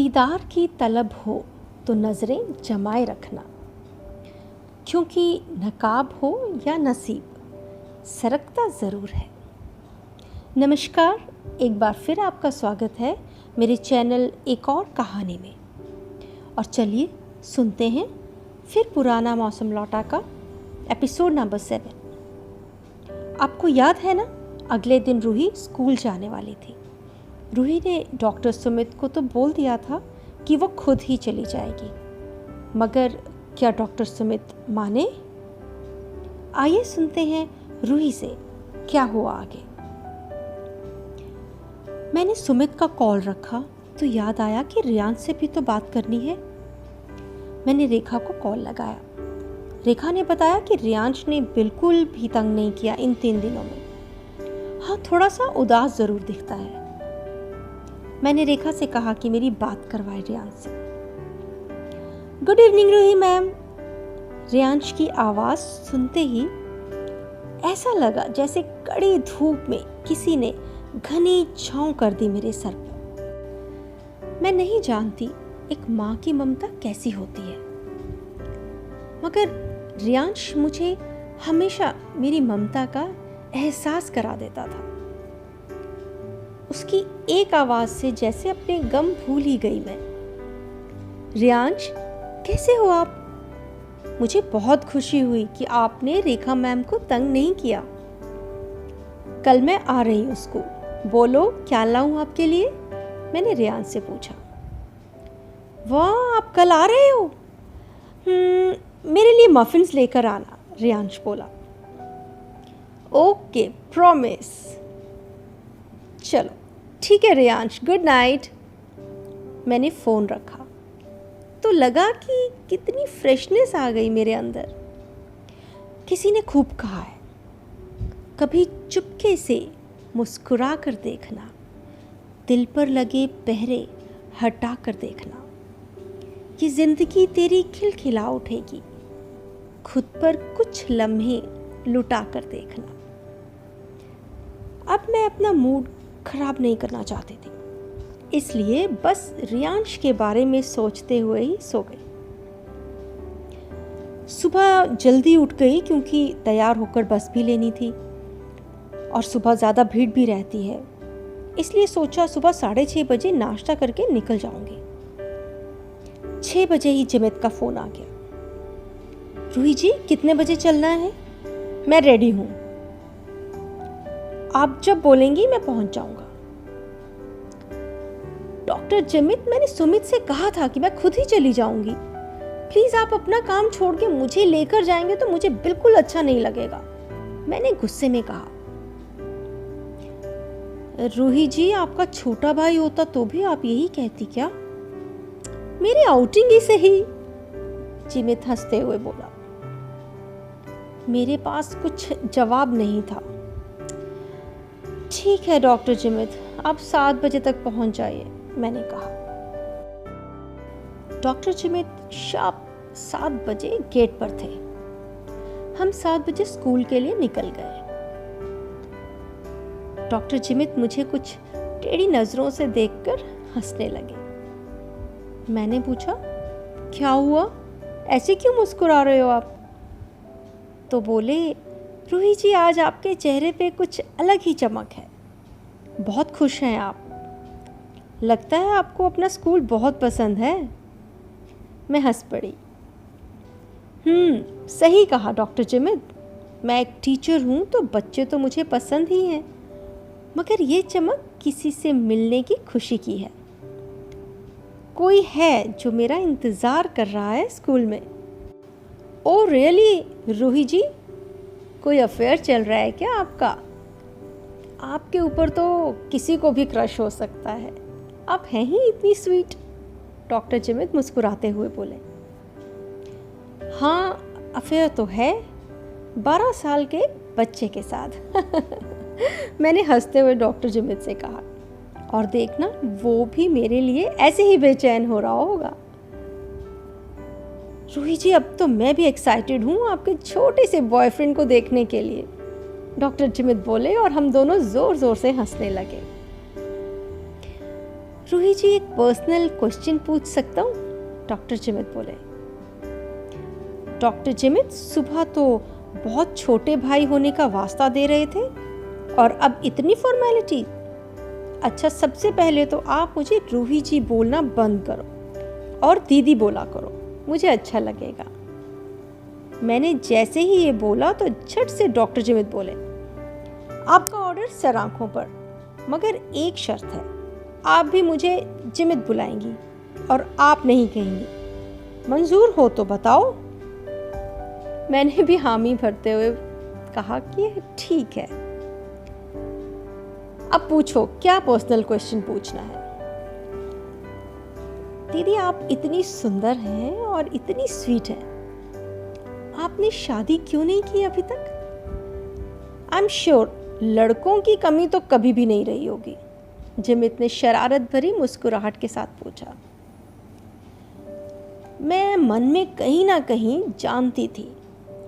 दीदार की तलब हो तो नज़रें जमाए रखना, क्योंकि नकाब हो या नसीब सरकता ज़रूर है। नमस्कार, एक बार फिर आपका स्वागत है मेरे चैनल एक और कहानी में। और चलिए सुनते हैं फिर पुराना मौसम लौटा का एपिसोड नंबर 7। आपको याद है ना, अगले दिन रूही स्कूल जाने वाली थी। रूही ने डॉक्टर सुमित को तो बोल दिया था कि वो खुद ही चली जाएगी, मगर क्या डॉक्टर सुमित माने? आइए सुनते हैं रूही से क्या हुआ आगे। मैंने सुमित का कॉल रखा तो याद आया कि रियांश से भी तो बात करनी है। मैंने रेखा को कॉल लगाया। रेखा ने बताया कि रियांश ने बिल्कुल भी तंग नहीं किया इन 3 दिनों में। हाँ, थोड़ा सा उदास जरूर दिखता है। मैंने रेखा से कहा कि मेरी बात करवाए रियांश से। Good evening Ruhi ma'am. Riyansh की आवाज सुनते ही ऐसा लगा जैसे कड़ी धूप में किसी ने घनी छांव कर दी मेरे सर पर। मैं नहीं जानती एक माँ की ममता कैसी होती है, मगर रियांश मुझे हमेशा मेरी ममता का एहसास करा देता था। उसकी एक आवाज से जैसे अपने गम भूल ही गई मैं। रियांश, कैसे हो आप? मुझे बहुत खुशी हुई कि आपने रेखा मैम को तंग नहीं किया। कल मैं आ रही हूँ स्कूल, बोलो क्या लाऊं आपके लिए? मैंने रियांश से पूछा। वाह, आप कल आ रहे हो? मेरे लिए मफिन्स लेकर आना, रियांश बोला। Okay, promise. चलो ठीक है रियांश, गुड नाइट। मैंने फ़ोन रखा तो लगा कि कितनी फ्रेशनेस आ गई मेरे अंदर। किसी ने खूब कहा है, कभी चुपके से मुस्कुरा कर देखना, दिल पर लगे पहरे हटा कर देखना, ये ज़िंदगी तेरी खिलखिला उठेगी, खुद पर कुछ लम्हे लुटा कर देखना। अब मैं अपना मूड खराब नहीं करना चाहती थी, इसलिए बस रियांश के बारे में सोचते हुए ही सो गई। सुबह जल्दी उठ गई क्योंकि तैयार होकर बस भी लेनी थी और सुबह ज़्यादा भीड़ भी रहती है, इसलिए सोचा सुबह 6:30 बजे नाश्ता करके निकल जाऊंगी। 6 बजे ही जिमित का फ़ोन आ गया। रूही जी, कितने बजे चलना है? मैं रेडी हूँ, आप जब बोलेंगी मैं पहुंच जाऊंगा। डॉक्टर जिमित, मैंने सुमित से कहा था कि मैं खुद ही चली जाऊंगी। प्लीज आप अपना काम छोड़ के मुझे लेकर जाएंगे तो मुझे बिल्कुल अच्छा नहीं लगेगा, मैंने गुस्से में कहा। रूही जी, आपका छोटा भाई होता तो भी आप यही कहती क्या? मेरी आउटिंग ही सही, जिमित हंसते हुए बोला। मेरे पास कुछ जवाब नहीं था। ठीक है डॉक्टर जिमित, आप 7 बजे तक पहुंच जाइए, मैंने कहा। डॉक्टर जिमित शार्प 7 बजे गेट पर थे। हम 7 बजे स्कूल के लिए निकल गए। डॉक्टर जिमित मुझे कुछ टेढ़ी नजरों से देखकर हंसने लगे। मैंने पूछा, क्या हुआ, ऐसे क्यों मुस्कुरा रहे हो आप? तो बोले, रूही जी, आज आपके चेहरे पे कुछ अलग ही चमक है, बहुत खुश हैं आप, लगता है आपको अपना स्कूल बहुत पसंद है। मैं हंस पड़ी। सही कहा डॉक्टर जिमित, मैं एक टीचर हूँ तो बच्चे तो मुझे पसंद ही हैं, मगर ये चमक किसी से मिलने की खुशी की है। कोई है जो मेरा इंतज़ार कर रहा है स्कूल में। ओ रियली रूही जी, कोई अफेयर चल रहा है क्या आपका? आपके ऊपर तो किसी को भी क्रश हो सकता है, आप हैं ही इतनी स्वीट, डॉक्टर जिमित मुस्कुराते हुए बोले। हाँ, अफेयर तो है, 12 साल के बच्चे के साथ मैंने हंसते हुए डॉक्टर जिमित से कहा। और देखना, वो भी मेरे लिए ऐसे ही बेचैन हो रहा होगा। रूही जी, अब तो मैं भी एक्साइटेड हूँ आपके छोटे से बॉयफ्रेंड को देखने के लिए, डॉक्टर जिमित बोले और हम दोनों जोर जोर से हंसने लगे। रूही जी, एक पर्सनल क्वेश्चन पूछ सकता हूँ? डॉक्टर जिमित बोले। डॉक्टर जिमित सुबह तो बहुत छोटे भाई होने का वास्ता दे रहे थे और अब इतनी फॉर्मेलिटी। अच्छा, सबसे पहले तो आप मुझे रूही जी बोलना बंद करो और दीदी बोला करो, मुझे अच्छा लगेगा। मैंने जैसे ही ये बोला तो झट से डॉक्टर जिमित बोले, आपका ऑर्डर सर आंखों पर, मगर एक शर्त है, आप भी मुझे जिमित बुलाएंगी और आप नहीं कहेंगी। मंजूर हो तो बताओ। मैंने भी हामी भरते हुए कहा कि ठीक है। अब पूछो, क्या पर्सनल क्वेश्चन पूछना है? दीदी, आप इतनी सुंदर हैं और इतनी स्वीट हैं, आपने शादी क्यों नहीं की अभी तक? आई एम श्योर लड़कों की कमी तो कभी भी नहीं रही होगी, जिमित ने शरारत भरी मुस्कुराहट के साथ पूछा। मैं मन में कहीं ना कहीं जानती थी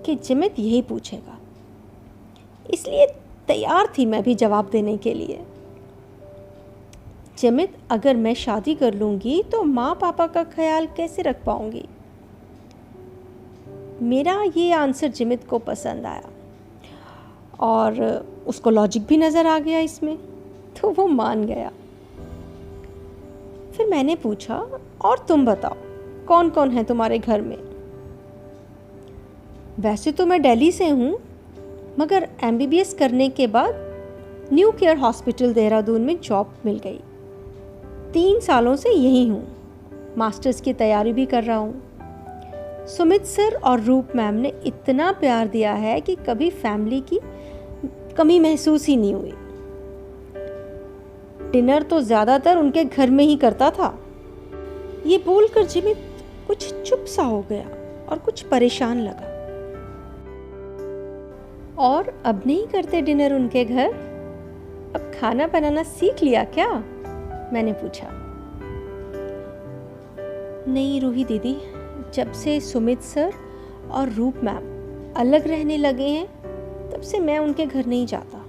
कि जिमित यही पूछेगा, इसलिए तैयार थी मैं भी जवाब देने के लिए। जिमित, अगर मैं शादी कर लूंगी तो माँ पापा का ख्याल कैसे रख पाऊंगी? मेरा ये आंसर जिमित को पसंद आया और उसको लॉजिक भी नज़र आ गया इसमें, तो वो मान गया। फिर मैंने पूछा, और तुम बताओ, कौन कौन है तुम्हारे घर में? वैसे तो मैं दिल्ली से हूँ, मगर MBBS करने के बाद न्यू केयर हॉस्पिटल देहरादून में जॉब मिल गई। 3 सालों से यहीं हूँ, मास्टर्स की तैयारी भी कर रहा हूँ। सुमित सर और रूप मैम ने इतना प्यार दिया है कि कभी फैमिली की कमी महसूस ही नहीं हुई। डिनर तो ज़्यादातर उनके घर में ही करता था। ये बोलकर जिमित कुछ चुप सा हो गया और कुछ परेशान लगा। और अब नहीं करते डिनर उनके घर? अब खाना बनाना सीख लिया क्या? मैंने पूछा। नहीं रूही दीदी, जब से सुमित सर और रूप मैम अलग रहने लगे हैं, तब से मैं उनके घर नहीं जाता।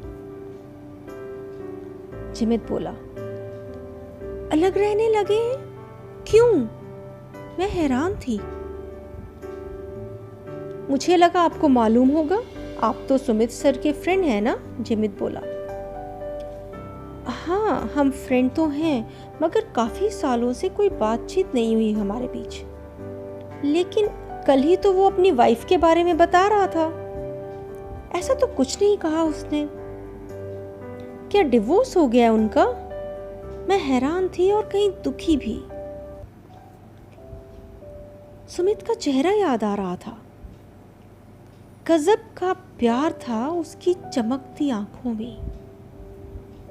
जिमित बोला, अलग रहने लगे हैं? क्यों? मैं हैरान थी। मुझे लगा आपको मालूम होगा, आप तो सुमित सर के फ्रेंड हैं ना? जिमित बोला। हाँ, हम फ्रेंड तो हैं, मगर काफी सालों से कोई बातचीत नहीं हुई हमारे बीच। लेकिन कल ही तो वो अपनी वाइफ के बारे में बता रहा था। ऐसा तो कुछ नहीं कहा उसने। क्या डिवोर्स हो गया उनका? मैं हैरान थी और कहीं दुखी भी। सुमित का चेहरा याद आ रहा था। गजब का प्यार था उसकी चमकती आंखों में।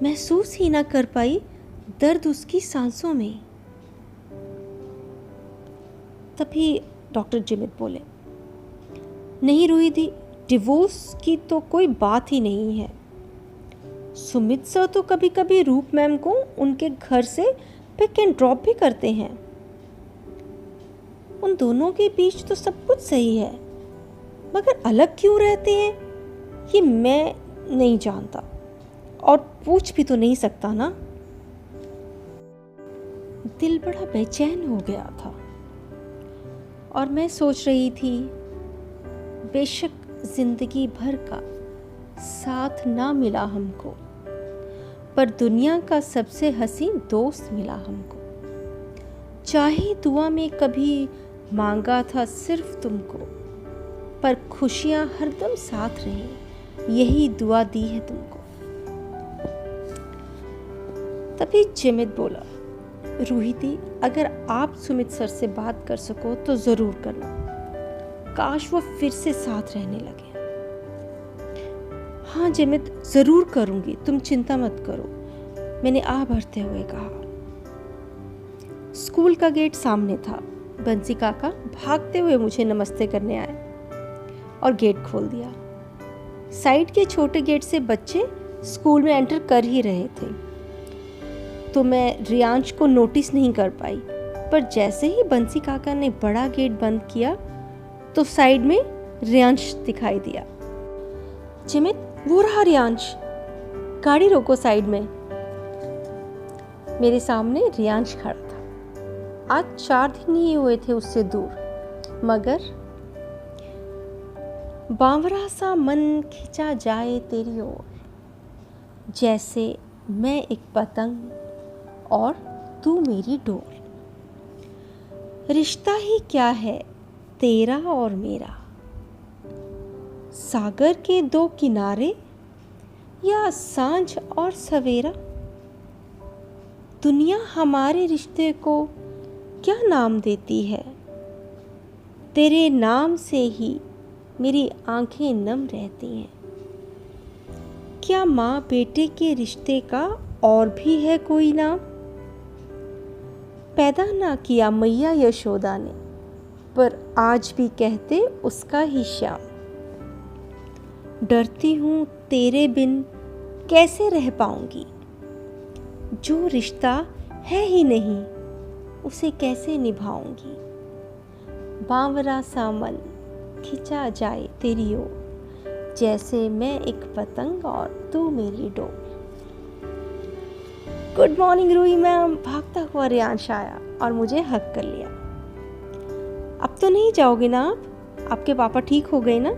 महसूस ही ना कर पाई दर्द उसकी सांसों में। तभी डॉक्टर जिमित बोले, नहीं रूही दी, डिवोर्स की तो कोई बात ही नहीं है। सुमित सर तो कभी कभी रूप मैम को उनके घर से पिक एंड ड्रॉप भी करते हैं। उन दोनों के बीच तो सब कुछ सही है, मगर अलग क्यों रहते हैं ये मैं नहीं जानता और पूछ भी तो नहीं सकता ना। दिल बड़ा बेचैन हो गया था और मैं सोच रही थी, बेशक जिंदगी भर का साथ ना मिला हमको, पर दुनिया का सबसे हसीन दोस्त मिला हमको। चाहे दुआ में कभी मांगा था सिर्फ तुमको, पर खुशियां हरदम साथ रही, यही दुआ दी है तुमको। तभी जिमित बोला, रूही दी, अगर आप सुमित सर से बात कर सको तो जरूर करना। काश वो फिर से साथ रहने लगे। हाँ जिमित, जरूर करूंगी, तुम चिंता मत करो, मैंने आह भरते हुए कहा। स्कूल का गेट सामने था। बंसी काका भागते हुए मुझे नमस्ते करने आए और गेट खोल दिया। साइड के छोटे गेट से बच्चे स्कूल में एंटर कर ही रहे थे, तो मैं रियांश को नोटिस नहीं कर पाई, पर जैसे ही बंसी काका ने बड़ा गेट बंद किया तो साइड में रियांश दिखाई दिया। जिमित, वो रहा रियांश, गाड़ी रोको साइड में। मेरे सामने रियांश खड़ा था। आज 4 दिन ही हुए थे उससे दूर, मगर बावरा सा मन खिंचा जाए तेरी ओर, जैसे मैं एक पतंग और तू मेरी डोर। रिश्ता ही क्या है तेरा और मेरा, सागर के 2 किनारे या सांझ और सवेरा। दुनिया हमारे रिश्ते को क्या नाम देती है, तेरे नाम से ही मेरी आंखें नम रहती हैं। क्या माँ बेटे के रिश्ते का और भी है कोई नाम? पैदा ना किया मैया यशोदा ने, पर आज भी कहते उसका ही श्याम। डरती हूँ तेरे बिन कैसे रह पाऊंगी, जो रिश्ता है ही नहीं उसे कैसे निभाऊंगी। बावरा सा मन खिंचा जाए तेरी ओर, जैसे मैं एक पतंग और तू मेरी डोर। गुड मॉर्निंग रूही मैम, भागता हुआ रियांश आया और मुझे हक कर लिया। अब तो नहीं जाओगे ना आप? आपके पापा ठीक हो गए ना?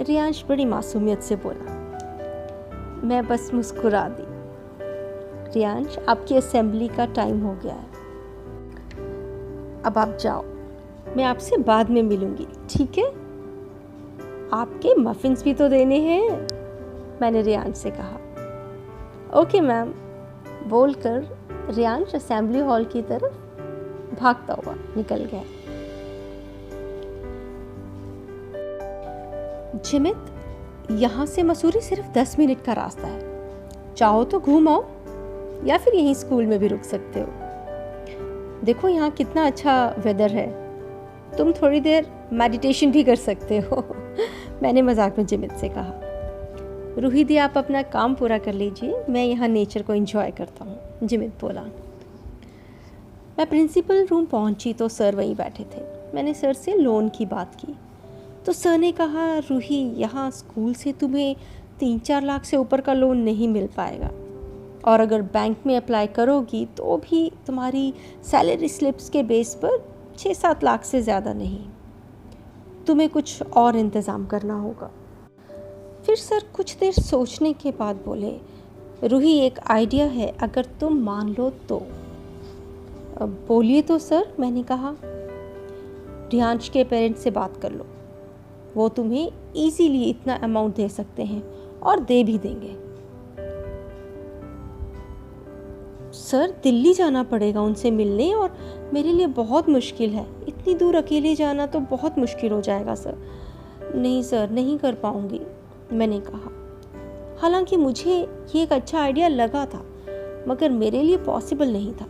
रियांश बड़ी मासूमियत से बोला। मैं बस मुस्कुरा दी। रियांश, आपकी असेंबली का टाइम हो गया है, अब आप जाओ, मैं आपसे बाद में मिलूंगी, ठीक है? आपके मफिन्स भी तो देने हैं, मैंने रियांश से कहा। ओके मैम, बोलकर रियांश असेंबली हॉल की तरफ भागता हुआ निकल गया। जिमित, यहाँ से मसूरी सिर्फ 10 मिनट का रास्ता है, चाहो तो घूम आओ या फिर यहीं स्कूल में भी रुक सकते हो। देखो यहाँ कितना अच्छा वेदर है, तुम थोड़ी देर मेडिटेशन भी कर सकते हो। मैंने मजाक में जिमित से कहा। रूही दी, आप अपना काम पूरा कर लीजिए, मैं यहाँ नेचर को एंजॉय करता हूँ, जिमित बोला। मैं प्रिंसिपल रूम पहुँची तो सर वहीं बैठे थे। मैंने सर से लोन की बात की तो सर ने कहा, रूही, यहाँ स्कूल से तुम्हें 3-4 लाख से ऊपर का लोन नहीं मिल पाएगा, और अगर बैंक में अप्लाई करोगी तो भी तुम्हारी सैलरी स्लिप्स के बेस पर 6-7 लाख से ज़्यादा नहीं, तुम्हें कुछ और इंतज़ाम करना होगा। फिर सर कुछ देर सोचने के बाद बोले, रूही, एक आइडिया है, अगर तुम मान लो तो। बोलिए तो सर, मैंने कहा। रियांश के पेरेंट्स से बात कर लो, वो तुम्हें इजीली इतना अमाउंट दे सकते हैं और दे भी देंगे। सर, दिल्ली जाना पड़ेगा उनसे मिलने, और मेरे लिए बहुत मुश्किल है, इतनी दूर अकेले जाना तो बहुत मुश्किल हो जाएगा सर। नहीं सर, नहीं कर पाऊंगी, मैंने कहा। हालांकि मुझे ये एक अच्छा आइडिया लगा था, मगर मेरे लिए पॉसिबल नहीं था।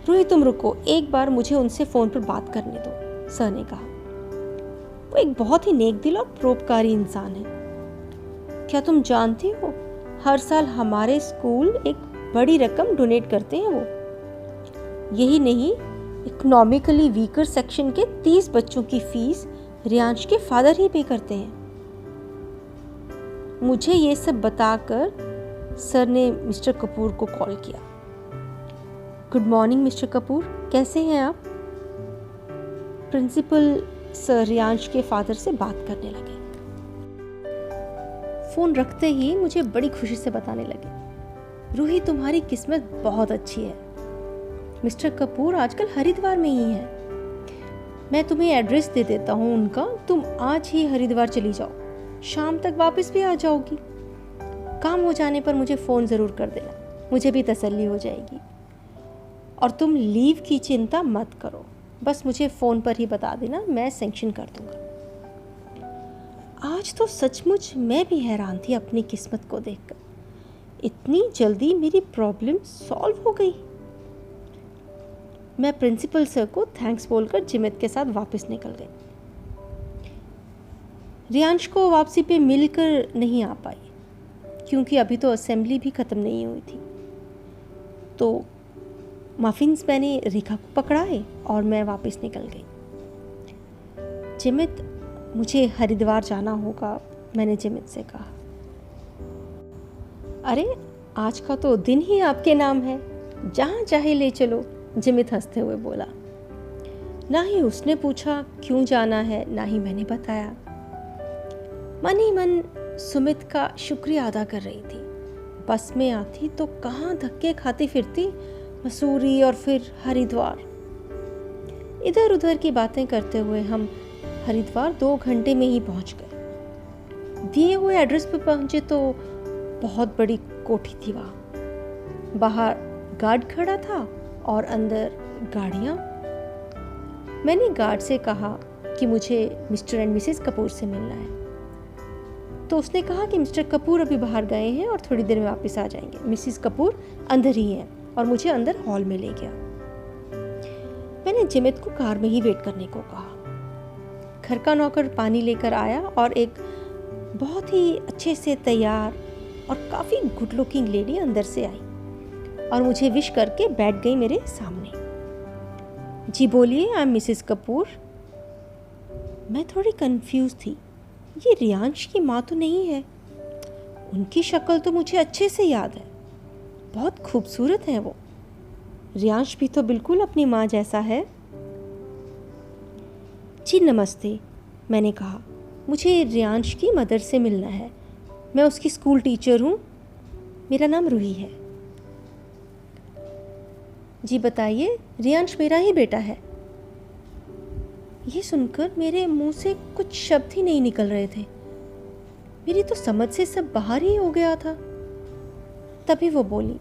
रूही, तुम रुको, एक बार मुझे उनसे फ़ोन पर बात करने दो, सर ने कहा। वो एक बहुत ही नेक दिल और परोपकारी इंसान है। क्या तुम जानती हो, हर साल हमारे स्कूल एक बड़ी रकम डोनेट करते हैं वो। यही नहीं, इकोनॉमिकली वीकर सेक्शन के 30 बच्चों की फीस रियांश के फादर ही पे करते हैं। मुझे ये सब बताकर सर ने मिस्टर कपूर को कॉल किया। गुड मॉर्निंग मिस्टर कपूर, कैसे हैं आप? प्रिंसिपल सर रियांश के फादर से बात करने लगे। फ़ोन रखते ही मुझे बड़ी खुशी से बताने लगे, रूही, तुम्हारी किस्मत बहुत अच्छी है। मिस्टर कपूर आजकल हरिद्वार में ही हैं। मैं तुम्हें एड्रेस दे देता हूँ उनका, तुम आज ही हरिद्वार चली जाओ, शाम तक वापस भी आ जाओगी। काम हो जाने पर मुझे फ़ोन ज़रूर कर देना, मुझे भी तसल्ली हो जाएगी। और तुम लीव की चिंता मत करो, बस मुझे फ़ोन पर ही बता देना, मैं सैंक्शन कर दूँगा। आज तो सचमुच मैं भी हैरान थी अपनी किस्मत को देखकर, इतनी जल्दी मेरी प्रॉब्लम सॉल्व हो गई। मैं प्रिंसिपल सर को थैंक्स बोलकर जिमित के साथ वापस निकल गई। रियांश को वापसी पे मिलकर नहीं आ पाई, क्योंकि अभी तो असेंबली भी ख़त्म नहीं हुई थी। तो मफिन्स मैंने रेखा को पकड़ाए और मैं वापस निकल गई। जिमित, मुझे हरिद्वार जाना होगा, मैंने जिमित से कहा। अरे आज का तो दिन ही आपके नाम है, जहाँ चाहे ले चलो, जिमित हंसते हुए बोला। ना ही उसने पूछा क्यों जाना है, ना ही मैंने बताया। मन ही मन सुमित का शुक्रिया अदा कर रही थी। बस में आती तो कहाँ धक्के खाती फिरती, मसूरी और फिर हरिद्वार। इधर उधर की बातें करते हुए हम हरिद्वार 2 घंटे में ही पहुंच गए। दिए हुए एड्रेस पर पहुंचे तो बहुत बड़ी कोठी थी। वहाँ बाहर गार्ड खड़ा था और अंदर गाड़ियाँ। मैंने गार्ड से कहा कि मुझे मिस्टर एंड मिसेस कपूर से मिलना है। तो उसने कहा कि मिस्टर कपूर अभी बाहर गए हैं और थोड़ी देर में वापस आ जाएंगे। मिसेस कपूर अंदर ही है और मुझे अंदर हॉल में ले गया। मैंने जिमित को कार में ही वेट करने को कहा। घर का नौकर पानी लेकर आया और एक बहुत ही अच्छे से तैयार और काफ़ी गुड लुकिंग लेडी अंदर से आई और मुझे विश करके बैठ गई मेरे सामने। जी बोलिए, आई एम मिसेस कपूर। मैं थोड़ी कंफ्यूज थी। ये रियांश की माँ तो नहीं है। उनकी शक्ल तो मुझे अच्छे से याद है, बहुत खूबसूरत है वो। रियांश भी तो बिल्कुल अपनी माँ जैसा है। जी नमस्ते, मैंने कहा। मुझे रियांश की मदर से मिलना है। मैं उसकी स्कूल टीचर हूँ। मेरा नाम रूही है। जी बताइए, रियांश मेरा ही बेटा है। ये सुनकर मेरे मुंह से कुछ शब्द ही नहीं निकल रहे थे। मेरी तो समझ से सब बाहर ही हो गया था। तभी वो बोली,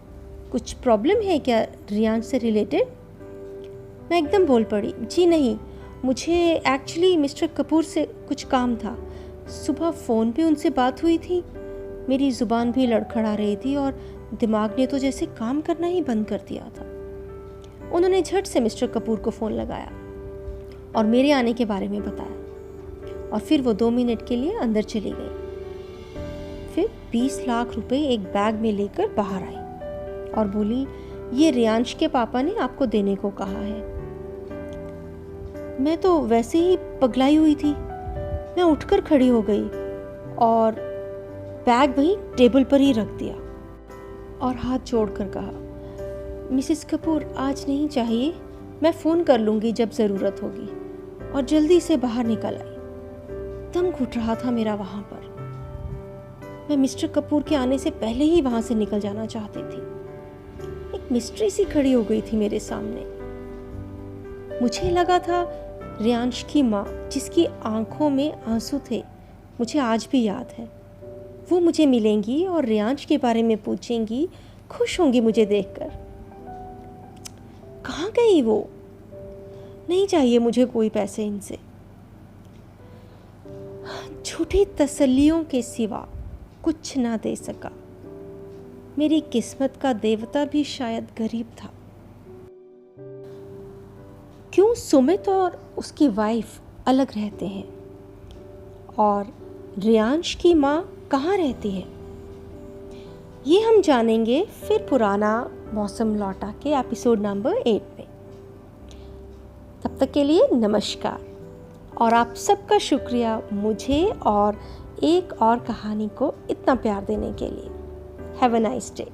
कुछ प्रॉब्लम है क्या रियांश से रिलेटेड? मैं एकदम बोल पड़ी, जी नहीं, मुझे एक्चुअली मिस्टर कपूर से कुछ काम था। सुबह फ़ोन पे उनसे बात हुई थी। मेरी ज़ुबान भी लड़खड़ा रही थी और दिमाग ने तो जैसे काम करना ही बंद कर दिया था। उन्होंने झट से मिस्टर कपूर को फ़ोन लगाया और मेरे आने के बारे में बताया और फिर वो 2 मिनट के लिए अंदर चली गई। फिर 20 लाख रुपए एक बैग में लेकर बाहर आई और बोली, ये रियांश के पापा ने आपको देने को कहा है। मैं तो वैसे ही पगलाई हुई थी। मैं उठकर खड़ी हो गई और बैग वहीं टेबल पर ही रख दिया और हाथ जोड़कर कहा, मिसेस कपूर आज नहीं चाहिए, मैं फ़ोन कर लूँगी जब ज़रूरत होगी। और जल्दी से बाहर निकल आई। दम घुट रहा था मेरा वहाँ पर। मैं मिस्टर कपूर के आने से पहले ही वहाँ से निकल जाना चाहती थी। एक मिस्ट्री सी खड़ी हो गई थी मेरे सामने। मुझे लगा था रियांश की माँ, जिसकी आंखों में आंसू थे, मुझे आज भी याद है। वो मुझे मिलेंगी और रियांश के बारे में पूछेंगी, खुश होंगी मुझे देखकर। कहाँ गई वो? नहीं चाहिए मुझे कोई पैसे इनसे। झूठी तसल्लियों के सिवा कुछ ना दे सका। मेरी किस्मत का देवता भी शायद गरीब था। क्यों सुमित और उसकी वाइफ अलग रहते हैं और रियांश की माँ कहाँ रहती है, ये हम जानेंगे फिर पुराना मौसम लौटा के एपिसोड नंबर 8 में। तब तक के लिए नमस्कार और आप सबका शुक्रिया मुझे और एक और कहानी को इतना प्यार देने के लिए। Have a nice day.